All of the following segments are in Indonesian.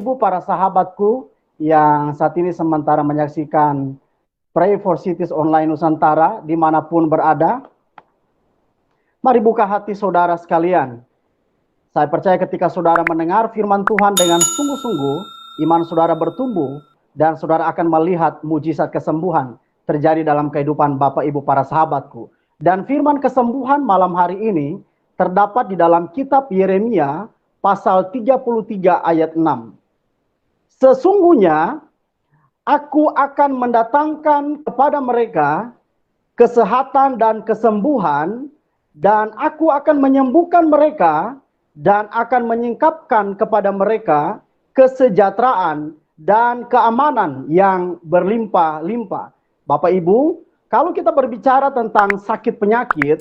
Ibu, para sahabatku yang saat ini sementara menyaksikan Pray for Cities Online Nusantara dimanapun berada, mari buka hati saudara sekalian. Saya percaya ketika saudara mendengar firman Tuhan dengan sungguh-sungguh, iman saudara bertumbuh dan saudara akan melihat mujizat kesembuhan terjadi dalam kehidupan Bapak Ibu para sahabatku. Dan firman kesembuhan malam hari ini terdapat di dalam kitab Yeremia pasal 33 ayat 6. Sesungguhnya aku akan mendatangkan kepada mereka kesehatan dan kesembuhan, dan aku akan menyembuhkan mereka dan akan menyingkapkan kepada mereka kesejahteraan dan keamanan yang berlimpah-limpah. Bapak Ibu, kalau kita berbicara tentang sakit penyakit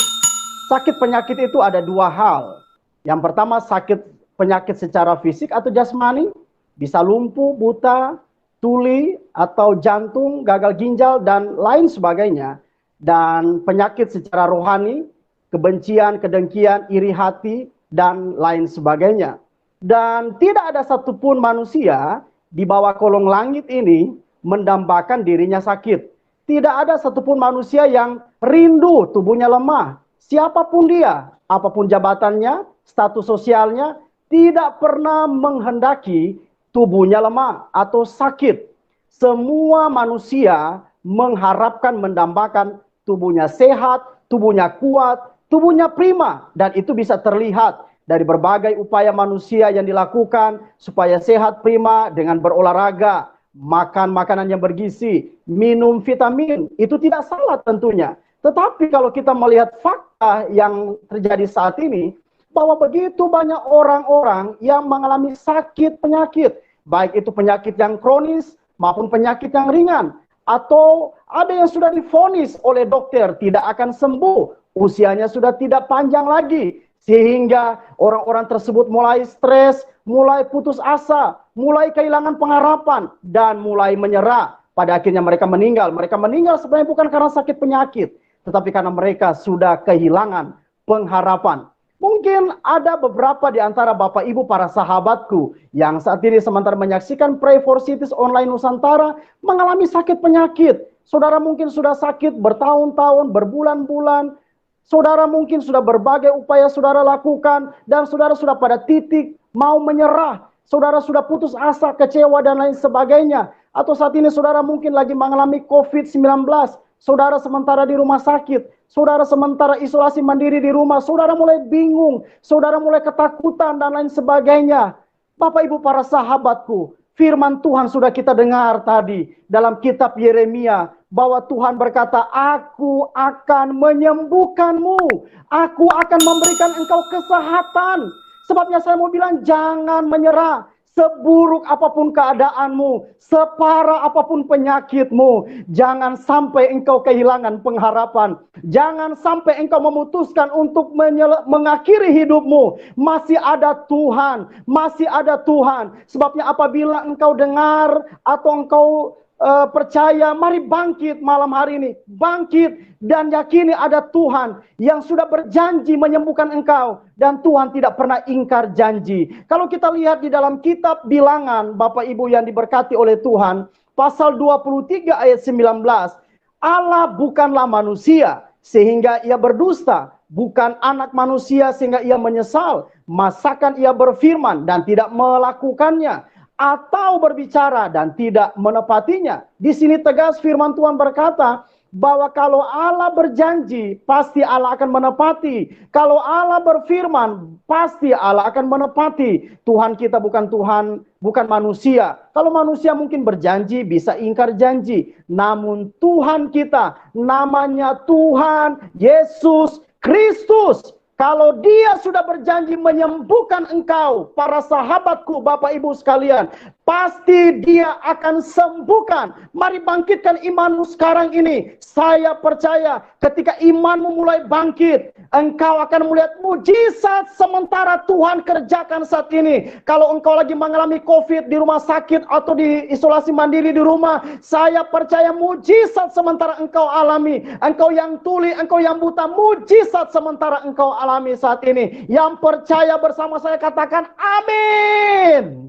itu ada dua hal. Yang pertama sakit penyakit secara fisik atau jasmani, bisa lumpuh, buta, tuli, atau jantung, gagal ginjal, dan lain sebagainya. Dan penyakit secara rohani, kebencian, kedengkian, iri hati, dan lain sebagainya. Dan tidak ada satupun manusia di bawah kolong langit ini mendambakan dirinya sakit. Tidak ada satupun manusia yang rindu tubuhnya lemah. Siapapun dia, apapun jabatannya, status sosialnya, tidak pernah menghendaki tubuhnya lemah atau sakit. Semua manusia mengharapkan mendambakan tubuhnya sehat, tubuhnya kuat, tubuhnya prima. Dan itu bisa terlihat dari berbagai upaya manusia yang dilakukan supaya sehat prima dengan berolahraga, makan makanan yang bergizi, minum vitamin. Itu tidak salah tentunya. Tetapi kalau kita melihat fakta yang terjadi saat ini, bahwa begitu banyak orang-orang yang mengalami sakit penyakit, baik itu penyakit yang kronis maupun penyakit yang ringan, atau ada yang sudah divonis oleh dokter tidak akan sembuh, usianya sudah tidak panjang lagi, sehingga orang-orang tersebut mulai stres, mulai putus asa, mulai kehilangan pengharapan, dan mulai menyerah. Pada akhirnya mereka meninggal. Mereka meninggal sebenarnya bukan karena sakit penyakit, tetapi karena mereka sudah kehilangan pengharapan. Mungkin ada beberapa di antara Bapak Ibu para sahabatku yang saat ini sementara menyaksikan Pray for Cities Online Nusantara mengalami sakit penyakit. Saudara mungkin sudah sakit bertahun-tahun, berbulan-bulan. Saudara mungkin sudah berbagai upaya saudara lakukan dan saudara sudah pada titik mau menyerah. Saudara sudah putus asa, kecewa dan lain sebagainya. Atau saat ini saudara mungkin lagi mengalami COVID-19. Saudara sementara di rumah sakit, saudara sementara isolasi mandiri di rumah, saudara mulai bingung, saudara mulai ketakutan dan lain sebagainya. Bapak Ibu para sahabatku, firman Tuhan sudah kita dengar tadi dalam kitab Yeremia, bahwa Tuhan berkata, aku akan menyembuhkanmu, aku akan memberikan engkau kesehatan. Sebabnya saya mau bilang, jangan menyerah. Seburuk apapun keadaanmu, separah apapun penyakitmu, jangan sampai engkau kehilangan pengharapan. Jangan sampai engkau memutuskan untuk mengakhiri hidupmu. Masih ada Tuhan, masih ada Tuhan. Sebabnya apabila engkau dengar atau engkau percaya, mari bangkit malam hari ini. Bangkit dan yakini ada Tuhan yang sudah berjanji menyembuhkan engkau. Dan Tuhan tidak pernah ingkar janji. Kalau kita lihat di dalam kitab Bilangan, Bapak Ibu yang diberkati oleh Tuhan, pasal 23 ayat 19. Allah bukanlah manusia sehingga ia berdusta, bukan anak manusia sehingga ia menyesal. Masakan ia berfirman dan tidak melakukannya, atau berbicara dan tidak menepatinya. Di sini tegas firman Tuhan berkata bahwa kalau Allah berjanji, pasti Allah akan menepati. Kalau Allah berfirman, pasti Allah akan menepati. Tuhan kita bukan Tuhan, bukan manusia. Kalau manusia mungkin berjanji, bisa ingkar janji. Namun Tuhan kita, namanya Tuhan Yesus Kristus. Kalau dia sudah berjanji menyembuhkan engkau, para sahabatku, Bapak Ibu sekalian, pasti dia akan sembuhkan. Mari bangkitkan imanmu sekarang ini. Saya percaya ketika imanmu mulai bangkit, engkau akan melihat mujizat sementara Tuhan kerjakan saat ini. Kalau engkau lagi mengalami COVID di rumah sakit atau di isolasi mandiri di rumah, saya percaya mujizat sementara engkau alami. Engkau yang tuli, engkau yang buta, mujizat sementara engkau alami saat ini. Yang percaya bersama saya katakan amin.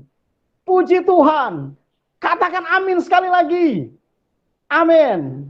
Puji Tuhan. Katakan amin sekali lagi. Amin.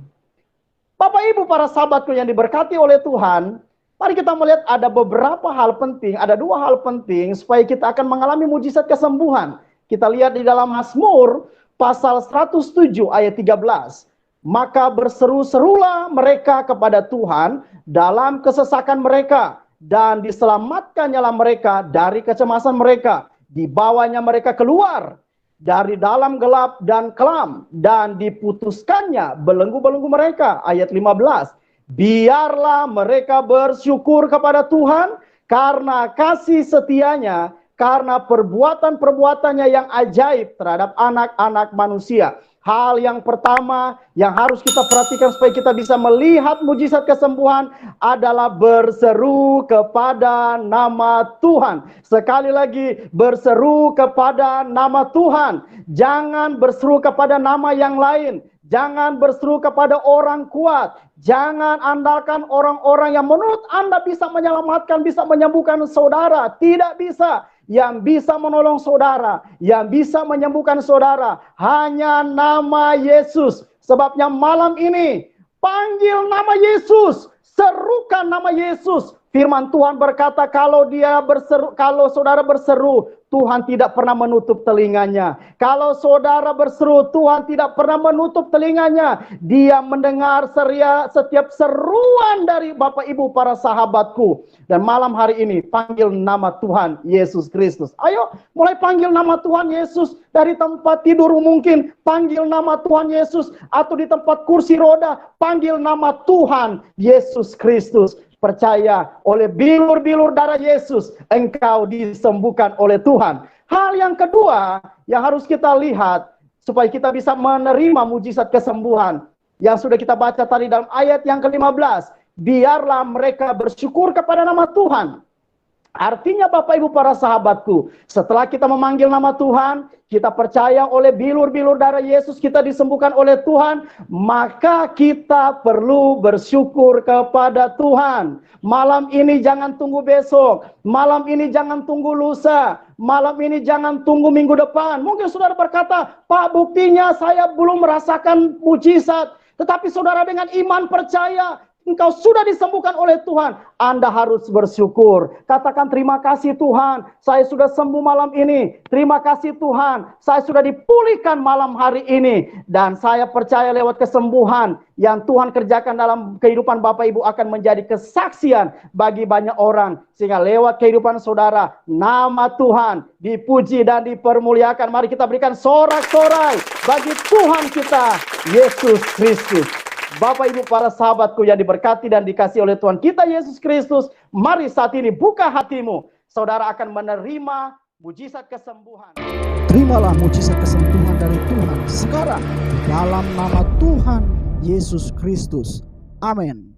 Bapak Ibu para sahabatku yang diberkati oleh Tuhan, mari kita melihat ada beberapa hal penting, ada 2 hal penting supaya kita akan mengalami mujizat kesembuhan. Kita lihat di dalam Mazmur pasal 107 ayat 13. Maka berseru-serulah mereka kepada Tuhan dalam kesesakan mereka, dan diselamatkannya mereka dari kecemasan mereka. Dibawanya mereka keluar dari dalam gelap dan kelam, dan diputuskannya belenggu-belenggu mereka. Ayat 15. Biarlah mereka bersyukur kepada Tuhan karena kasih setianya, karena perbuatan-perbuatannya yang ajaib terhadap anak-anak manusia. Hal yang pertama yang harus kita perhatikan supaya kita bisa melihat mujizat kesembuhan adalah berseru kepada nama Tuhan. Sekali lagi, berseru kepada nama Tuhan. Jangan berseru kepada nama yang lain. Jangan berseru kepada orang kuat. Jangan andalkan orang-orang yang menurut Anda bisa menyelamatkan, bisa menyembuhkan saudara. Tidak bisa. Yang bisa menolong saudara, yang bisa menyembuhkan saudara, hanya nama Yesus. Sebabnya malam ini, panggil nama Yesus, serukan nama Yesus. Firman Tuhan berkata, kalau saudara berseru, Tuhan tidak pernah menutup telinganya. Kalau saudara berseru, Tuhan tidak pernah menutup telinganya. Dia mendengar setiap seruan dari Bapak Ibu para sahabatku. Dan malam hari ini, panggil nama Tuhan Yesus Kristus. Ayo, mulai panggil nama Tuhan Yesus. Dari tempat tidur mungkin, panggil nama Tuhan Yesus. Atau di tempat kursi roda, panggil nama Tuhan Yesus Kristus. Percaya, oleh bilur-bilur darah Yesus, engkau disembuhkan oleh Tuhan. Hal yang kedua yang harus kita lihat supaya kita bisa menerima mujizat kesembuhan yang sudah kita baca tadi dalam ayat yang ke-15. Biarlah mereka bersyukur kepada nama Tuhan. Artinya Bapak Ibu para sahabatku, setelah kita memanggil nama Tuhan, kita percaya oleh bilur-bilur darah Yesus kita disembuhkan oleh Tuhan, maka kita perlu bersyukur kepada Tuhan. Malam ini jangan tunggu besok, malam ini jangan tunggu lusa, malam ini jangan tunggu minggu depan. Mungkin saudara berkata, Pak, buktinya saya belum merasakan mujizat. Tetapi saudara dengan iman percaya, engkau sudah disembuhkan oleh Tuhan. Anda harus bersyukur. Katakan terima kasih Tuhan, saya sudah sembuh malam ini. Terima kasih Tuhan, saya sudah dipulihkan malam hari ini. Dan saya percaya lewat kesembuhan yang Tuhan kerjakan dalam kehidupan Bapak Ibu akan menjadi kesaksian bagi banyak orang. Sehingga lewat kehidupan saudara, nama Tuhan dipuji dan dipermuliakan. Mari kita berikan sorak-sorai bagi Tuhan kita, Yesus Kristus. Bapak Ibu para sahabatku yang diberkati dan dikasihi oleh Tuhan kita Yesus Kristus, mari saat ini buka hatimu. Saudara akan menerima mujizat kesembuhan. Terimalah mujizat kesembuhan dari Tuhan sekarang dalam nama Tuhan Yesus Kristus. Amin.